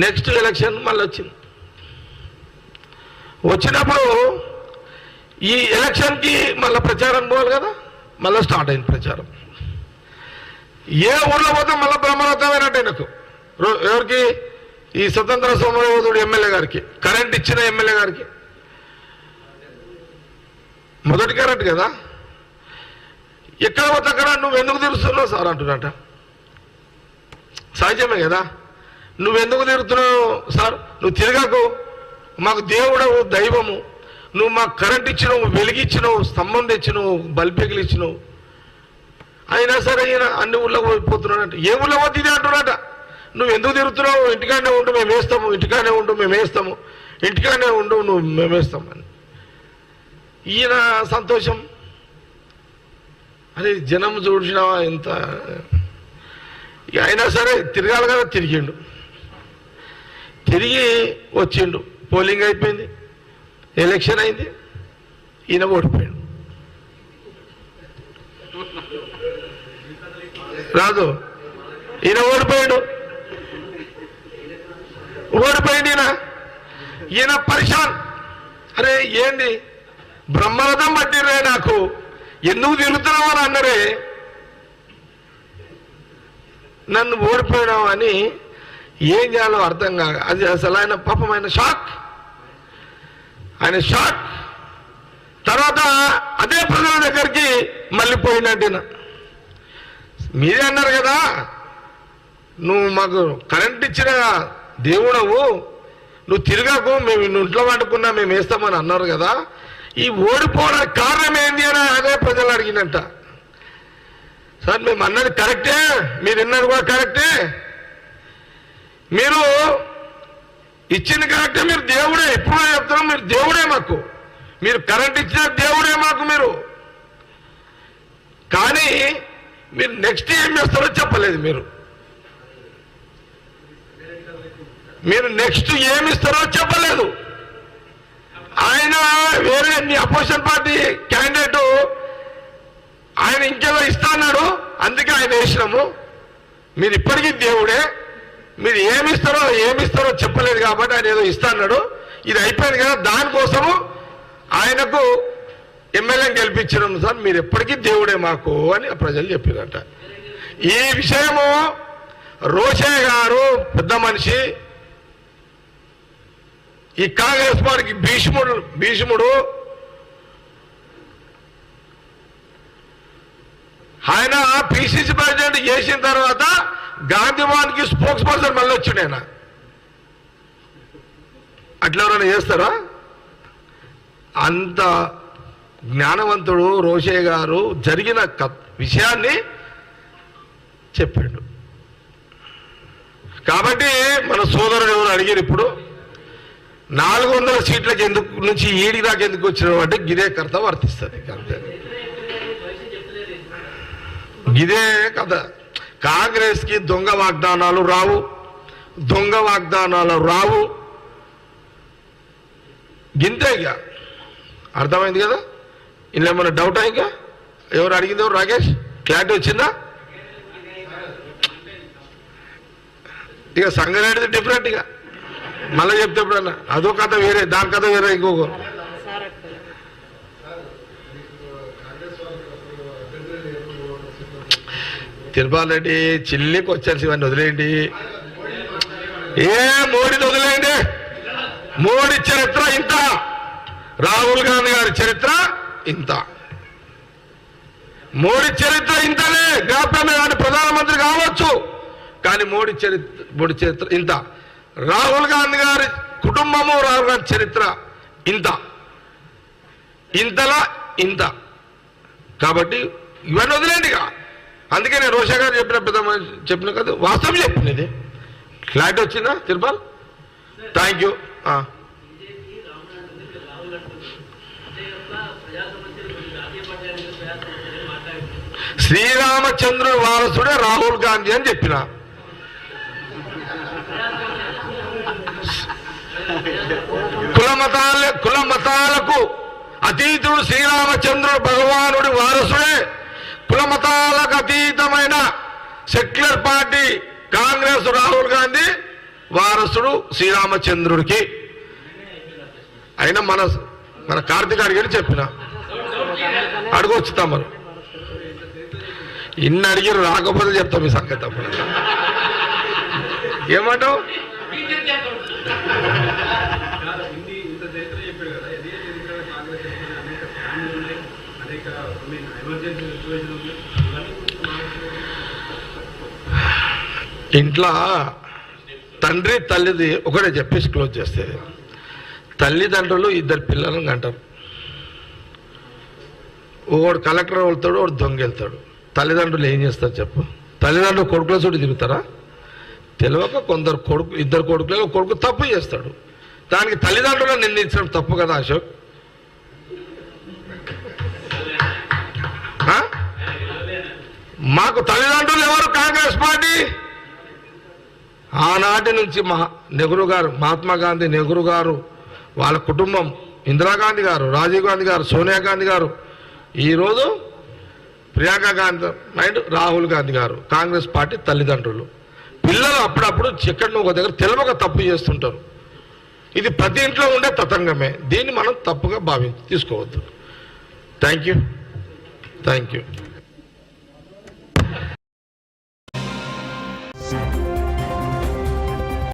Next election మళ్ళీ వచ్చినప్పుడు ఈ ఎలక్షన్కి మళ్ళీ ప్రచారం పోవాలి కదా, మళ్ళీ స్టార్ట్ అయింది ప్రచారం. ఏ ఊళ్ళో పోతే మళ్ళీ బ్రహ్మరథమైనట్టు నాకు ఎవరికి, ఈ స్వతంత్ర సమరయోధుడు ఎమ్మెల్యే గారికి, కరెంట్ ఇచ్చిన ఎమ్మెల్యే గారికి మొదటి కరెంట్ కదా. ఎక్కడ పోతే అక్కడ నువ్వు ఎందుకు తిరుగుతున్నావు సార్ అంటున్నట. సహజమే కదా, నువ్వెందుకు తిరుగుతున్నావు సార్, నువ్వు తిరగకు, మాకు దేవుడవు దైవము, నువ్వు మాకు కరెంట్ ఇచ్చినావు, వెలిగిచ్చినావు, స్తంభం తెచ్చినావు, బల్బెగిలి ఇచ్చినావు, అయినా సరే ఈయన అన్ని ఊళ్ళో పోతున్నాడంట. ఏ ఊళ్ళో పోతే ఇది అంటున్నట. నువ్వు ఎందుకు తిరుగుతున్నావు, ఇంటికాడనే ఉండు మేము వేస్తాము, ఇంటికాడనే ఉండు మేము వేస్తాము, ఇంటికాడనే ఉండు నువ్వు మేము వేస్తాము అని. ఈయన సంతోషం. అరే జనం చూసినావా ఎంత, అయినా సరే తిరగాలి కదా, తిరిగిండు. తిరిగి వచ్చిండు, పోలింగ్ అయిపోయింది, ఎలక్షన్ అయింది, ఈయన ఓడిపోయాడు. రాదు, ఈయన ఓడిపోయాడు. ఈయన పరిశాన్. అరే ఏంది బ్రహ్మరథం పట్టిరే, నాకు ఎందుకు తిరుగుతున్నావు అని అన్నరే, నన్ను ఓడిపోయావు అని ఏం చేయాలో అర్థం కాక, అది అసలు ఆయన పాపం ఆయన షాక్. తర్వాత అదే ప్రజల దగ్గరికి మళ్ళీ పోయినట్టిన. మీరే అన్నారు కదా, నువ్వు మాకు కరెంట్ ఇచ్చిన దేవుడవు, నువ్వు తిరగకు, మేము ఇంట్లో వండుకున్నా మేము వేస్తామని అన్నారు కదా, ఈ ఓడిపోవడానికి కారణం ఏంటి అని అదే ప్రజలు అడిగినట్ట. సార్ మేము అన్నది కరెక్టే, మీరు విన్నది కూడా కరెక్టే, మీరు ఇచ్చింది కరెక్టే, మీరు దేవుడే, ఎప్పుడో చెప్తున్నాం మీరు దేవుడే మాకు, మీరు కరెంట్ ఇచ్చిన దేవుడే మాకు మీరు, కానీ మీరు నెక్స్ట్ ఏం చేస్తారో చెప్పలేదు. మీరు నెక్స్ట్ ఏమి ఇస్తారో చెప్పలేదు. ఆయన వేరే మీ అపోజిషన్ పార్టీ క్యాండిడేట్ ఆయన ఇంకేదో ఇస్తా అన్నాడు, అందుకే ఆయన వేసినాము. మీరు ఇప్పటికీ దేవుడే, మీరు ఏమిస్తారో చెప్పలేదు కాబట్టి ఆయన ఏదో ఇస్తా అన్నాడు. ఇది అయిపోయింది కదా, దానికోసము ఆయనకు ఎమ్మెల్యేని గెలిపించడం సార్, మీరు ఎప్పటికీ దేవుడే మాకు అని ప్రజలు చెప్పారట. ఈ విషయము రోషయ్య గారు పెద్ద మనిషి, ఈ కాంగ్రెస్ పార్టీకి భీష్ముడు. ఆయన పిసిసి ప్రెసిడెంట్ చేసిన తర్వాత గాంధీభవన్కి స్పోక్స్ పర్సన్ మళ్ళీ వచ్చిండు. ఆయన అట్లా ఎవరైనా చేస్తారా? అంత జ్ఞానవంతుడు రోషయ్య గారు జరిగిన విషయాన్ని చెప్పాడు. కాబట్టి మన సోదరుడు ఎవరు అడిగారు, ఇప్పుడు 400 సీట్లకి ఎందుకు నుంచి ఈడి దాకా ఎందుకు వచ్చినావు అంటే గిదే కర్త వర్తిస్తుంది. అంతే, గిదే కథ. కాంగ్రెస్కి దొంగ వాగ్దానాలు రావు, గింతే. ఇక అర్థమైంది కదా. ఇలా ఏమన్నా డౌటా? ఇంకా ఎవరు అడిగింది? ఎవరు? రాకేష్, క్లారిటీ వచ్చిందా? ఇక సంగారెడ్డిది డిఫరెంట్. ఇక మళ్ళీ చెప్తే ఎప్పుడన్నా అదో కథ వేరే, దాని కథ వేరే. ఇంకొక తిరుపతి రెడ్డి చిల్లికి వచ్చాల్సి ఇవన్నీ వదిలేయండి. మోడీని వదిలేయండి. మోడీ చరిత్ర ఇంత, రాహుల్ గాంధీ గారి చరిత్ర ఇంత. మోడీ చరిత్ర ఇంతనే, జ్ఞాపకమే. కానీ ప్రధానమంత్రి కావచ్చు, కానీ మోడీ చరిత్ర ఇంత. రాహుల్ గాంధీ గారి కుటుంబము, రాహుల్ గాంధీ చరిత్ర ఇంతలా ఇంత. కాబట్టి ఇవన్నీ వదిలేండి. అందుకే నేను రోషా గారు చెప్పిన కదా, వాస్తవం చెప్పినది. క్లారిటీ వచ్చిందా తిరుపతి? Thank you. శ్రీరామచంద్రుడు వారసుడే రాహుల్ గాంధీ అని చెప్పిన. కుల మతాలకు అతీతుడు శ్రీరామచంద్రుడు భగవానుడి వారసుడే. కుల మతాలకు అతీతమైన సెక్యులర్ పార్టీ కాంగ్రెస్ రాహుల్ గాంధీ వారసుడు శ్రీరామచంద్రుడికి. అయినా మన కార్తీక్ అడిగాడు చెప్పిన అడుగొచ్చు తమరు ఇన్ని అడిగారు రాకపోతే చెప్తాం ఈ సంగతి. అప్పుడు ఏమంటావు? ఇంట్లో తండ్రి తల్లిది ఒకటే చెప్పేసి క్లోజ్ చేస్తే, తల్లిదండ్రులు ఇద్దరు పిల్లలను అంటారు. ఒకడు కలెక్టర్ వెళ్తాడు, ఒకడు దొంగ వెళ్తాడు. తల్లిదండ్రులు ఏం చేస్తారు చెప్పు? తల్లిదండ్రులు కొడుకుల చోటు తిరుగుతారా? తెలియక కొందరు ఇద్దరు కొడుకులు కొడుకు తప్పు చేస్తాడు, దానికి తల్లిదండ్రులను నిందించడం తప్పు కదా అశోక్? మాకు తల్లిదండ్రులు ఎవరు? కాంగ్రెస్ పార్టీ. ఆనాటి నుంచి నెహ్రూ గారు, మహాత్మా గాంధీ, నెహ్రూ గారు, వాళ్ళ కుటుంబం, ఇందిరాగాంధీ గారు, రాజీవ్ గాంధీ గారు, సోనియా గాంధీ గారు, ఈరోజు ప్రియాంక గాంధీ అండ్ రాహుల్ గాంధీ గారు కాంగ్రెస్ పార్టీ తల్లిదండ్రులు. పిల్లలు అప్పుడప్పుడు ఎక్కడో ఒక దగ్గర తెలియక తప్పు చేస్తుంటారు. ఇది ప్రతి ఇంట్లో ఉండే తతంగమే, దీన్ని మనం తప్పుగా తీసుకోవద్దు. Thank you.